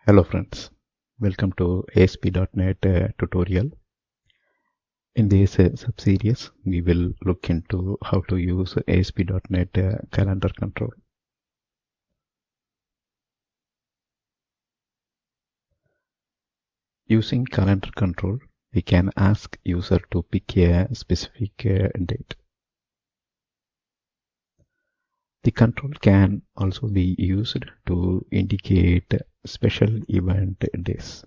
Hello friends, welcome to ASP.NET tutorial. In this sub-series, we will look into how to use ASP.NET calendar control. Using calendar control, we can ask user to pick a specific date. The control can also be used to indicate special event days.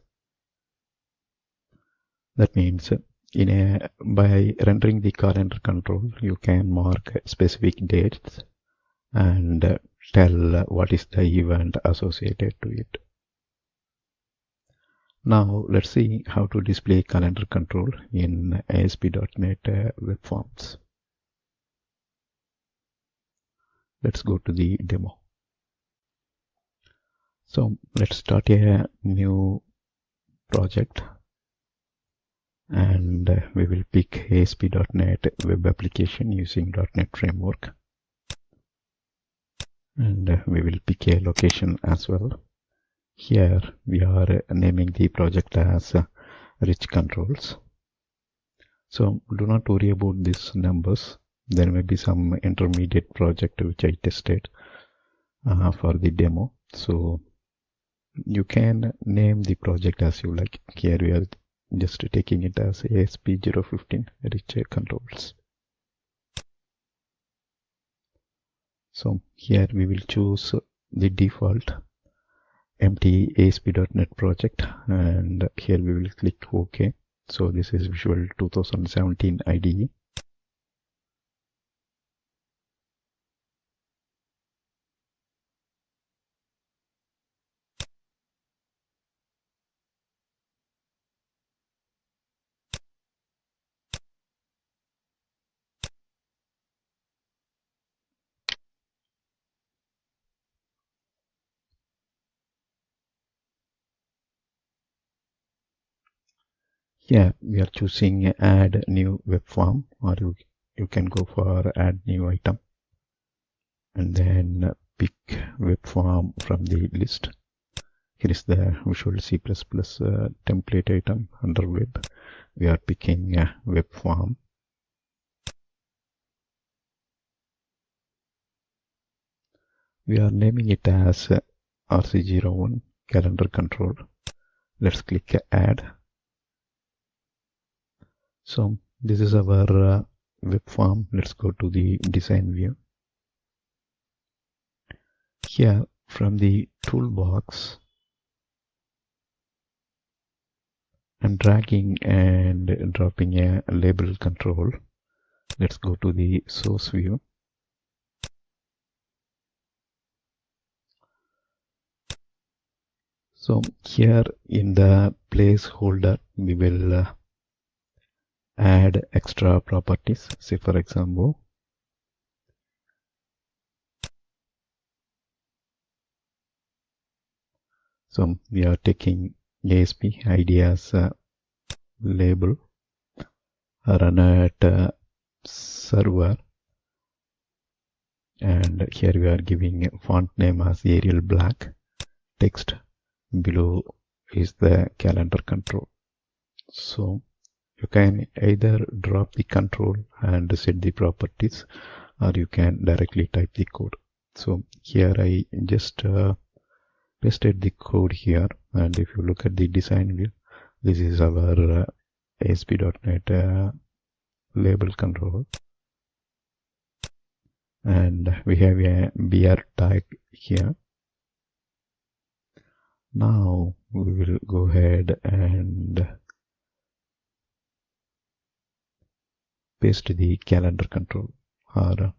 That means by rendering the calendar control, you can mark specific dates and tell what is the event associated to it. Now let's see how to display calendar control in ASP.NET Web Forms. Let's go to the demo. So let's start a new project and we will pick ASP.NET Web Application using .NET Framework, and we will pick a location as well. Here we are naming the project as Rich Controls. So do not worry about these numbers. There may be some intermediate project which I tested for the demo. So you can name the project as you like. Here we are just taking it as ASP015 Rich Controls. So here we will choose the default empty ASP.NET project, and here we will click OK. So this is Visual 2017 IDE. Here we are choosing add new web form, or you can go for add new item and then pick web form from the list. Here is the Visual C++ template item under web. We are picking web form. We are naming it as RC01 calendar control. Let's click add. So this is our web form. Let's go to the design view. Here from the toolbox, I'm dragging and dropping a label control. Let's go to the source view. So here in the placeholder, we will add extra properties. Say for example, so we are taking ASP ID as label, run at server, and here we are giving font name as Arial Black. Text below is the calendar control. So you can either drop the control and set the properties, or you can directly type the code. So here I just pasted the code here, and if you look at the design view, this is our ASP.NET label control, and we have a BR tag here. Now we will go ahead and paste the calendar control, or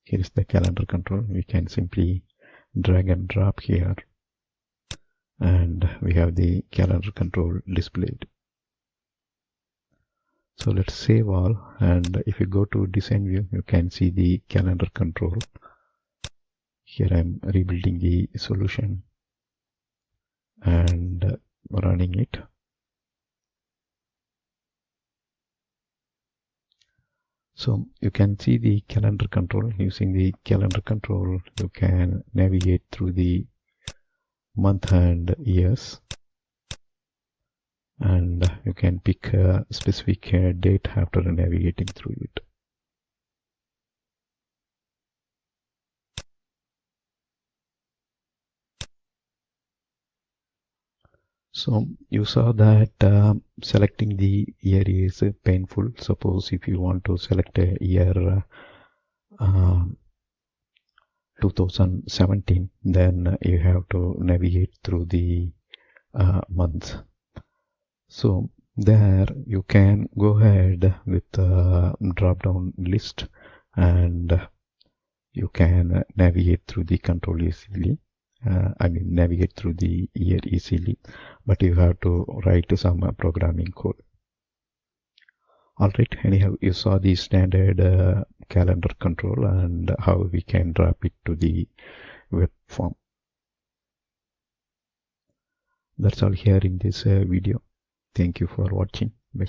here is the calendar control. We can simply drag and drop here, and we have the calendar control displayed. So let's save all, and if you go to design view, you can see the calendar control. Here I'm rebuilding the solution and running it. So you can see the calendar control. Using the calendar control, you can navigate through the month and years, and you can pick a specific date after navigating through it. So you saw that selecting the year is painful. Suppose if you want to select a year 2017, then you have to navigate through the months. So there you can go ahead with the drop down list, and you can navigate through the control easily. Navigate through the year easily, but you have to write some programming code. Alright, anyhow, you saw the standard calendar control and how we can drop it to the web form. That's all here in this video. Thank you for watching. Bye.